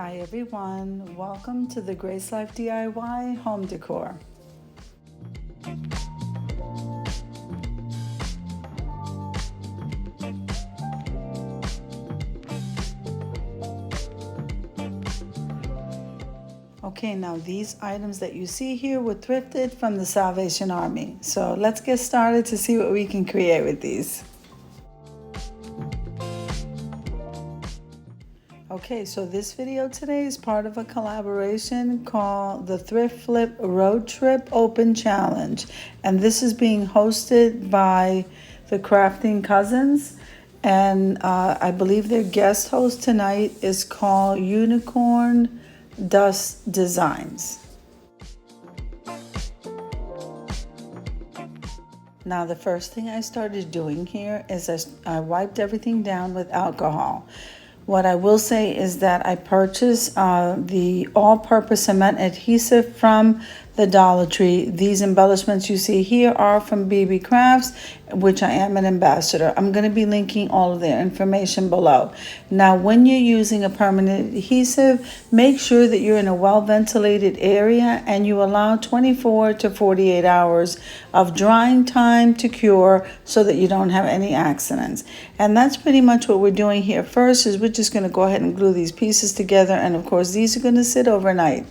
Hi everyone, welcome to the Grace Life DIY Home Decor. Okay, now these items that you see here were thrifted from the Salvation Army. So let's get started to see what we can create with these. Okay, so this video today is part of a collaboration called the Thrift Flip Road Trip Open Challenge. And this is being hosted by the Crafting Cousins. And I believe their guest host tonight is called Unicorn Dust Designs. Now the first thing I started doing here is I wiped everything down with alcohol. What I will say is that I purchased the all-purpose cement adhesive from the Dollar Tree. These embellishments you see here are from Beebee Crafts, which I am an ambassador. I'm going to be linking all of their information below. Now, when you're using a permanent adhesive, make sure that you're in a well-ventilated area and you allow 24 to 48 hours of drying time to cure so that you don't have any accidents. And that's pretty much what we're doing here. First is we're just going to go ahead and glue these pieces together, and of course these are going to sit overnight.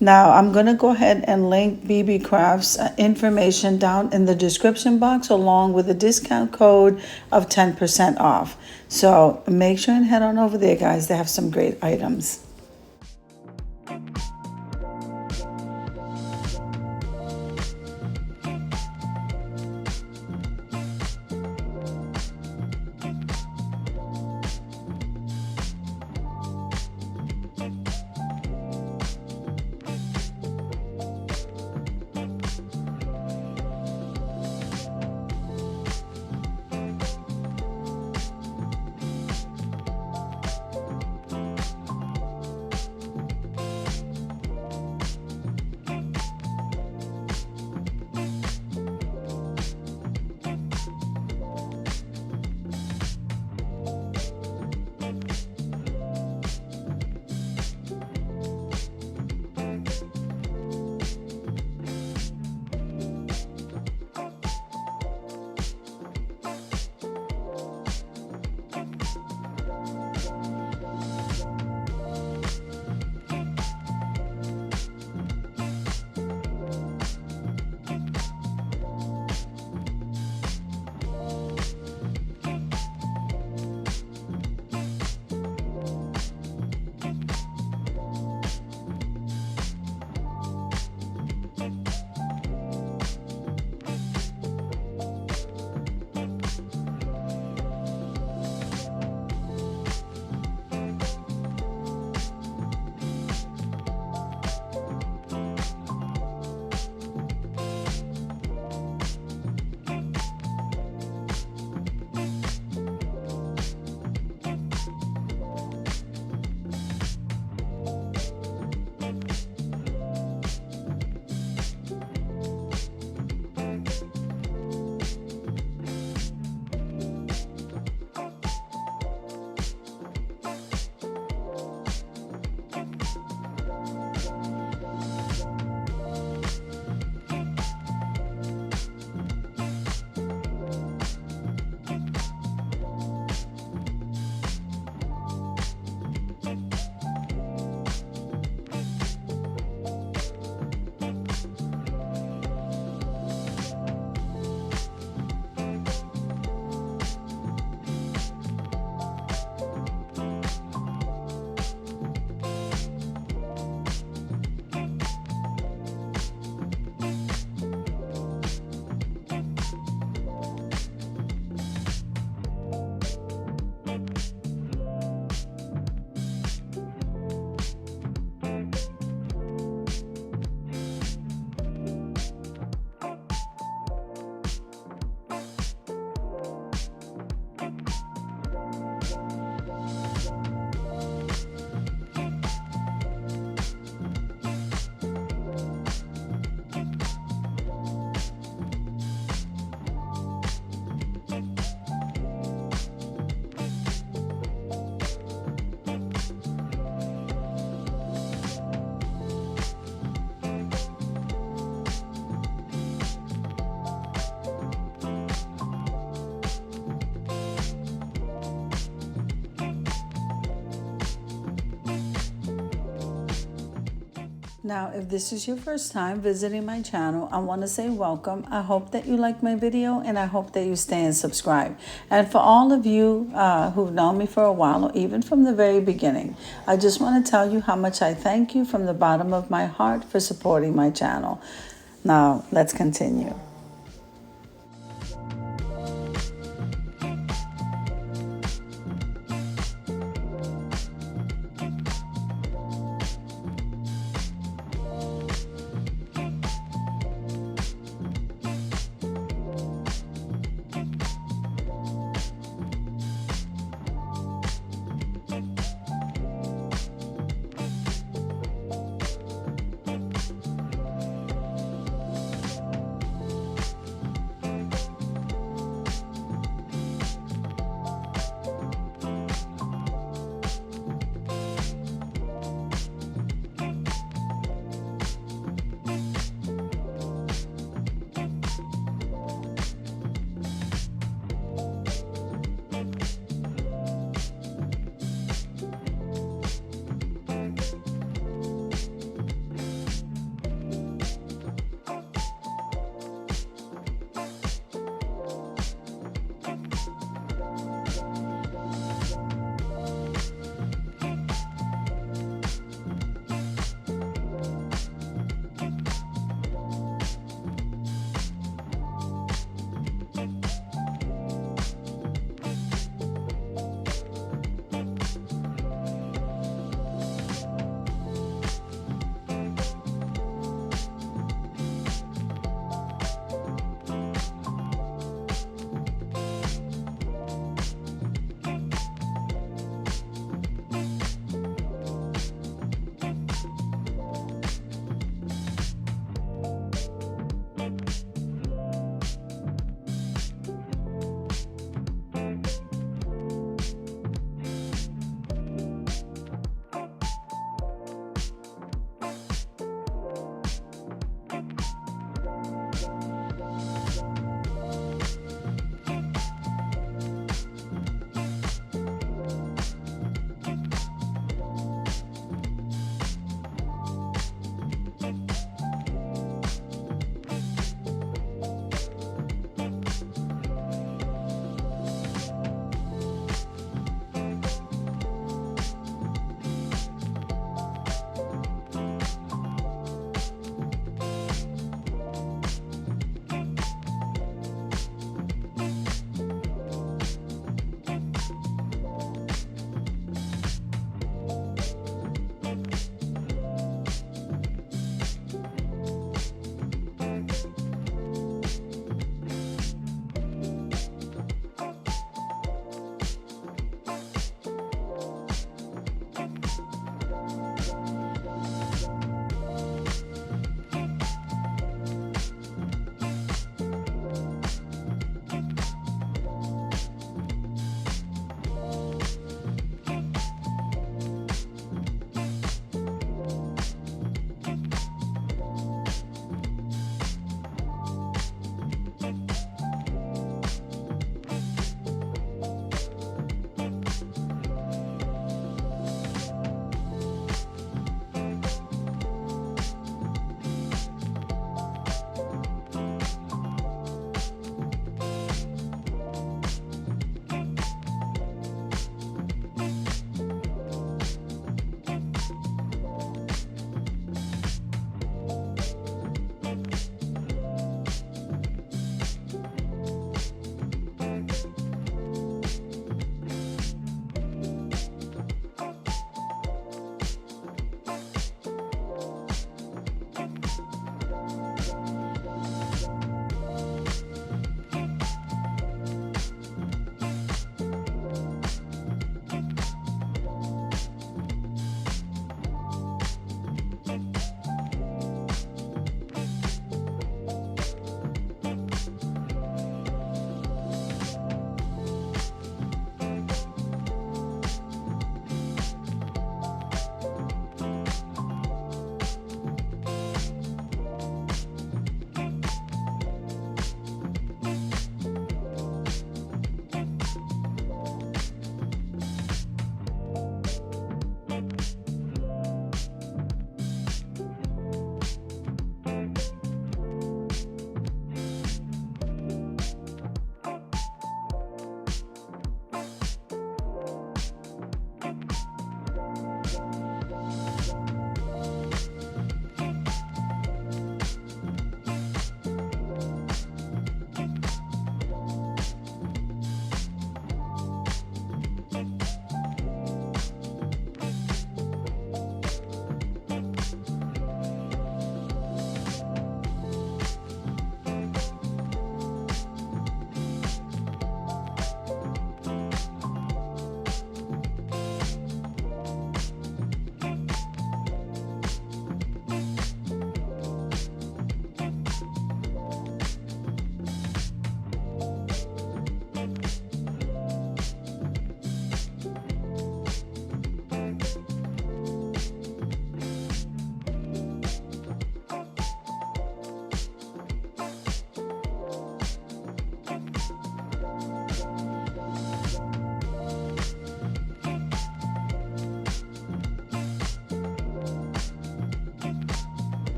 Now I'm going to go ahead and link Beebee Crafts information down in the description box along with a discount code of 10% off. So make sure and head on over there, guys. They have some great items. Now, if this is your first time visiting my channel, I want to say welcome. I hope that you like my video and I hope that you stay and subscribe. And for all of you who've known me for a while or even from the very beginning, I just want to tell you how much I thank you from the bottom of my heart for supporting my channel. Now, let's continue.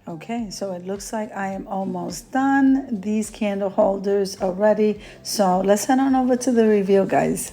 Okay, so it looks like I am almost done. These candle holders are ready. So let's head on over to the reveal, guys.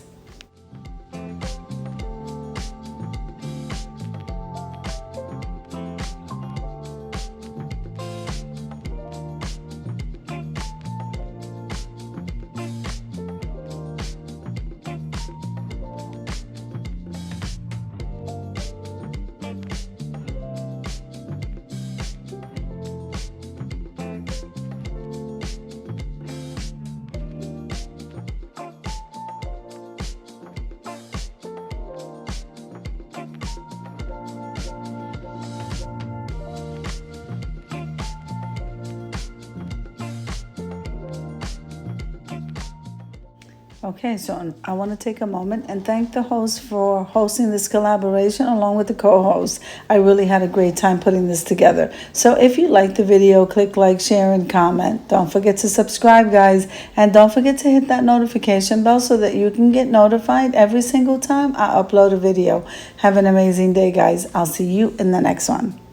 Okay, so I want to take a moment and thank the host for hosting this collaboration along with the co-host. I really had a great time putting this together. So if you like the video, click like, share, and comment. Don't forget to subscribe, guys. And don't forget to hit that notification bell so that you can get notified every single time I upload a video. Have an amazing day, guys. I'll see you in the next one.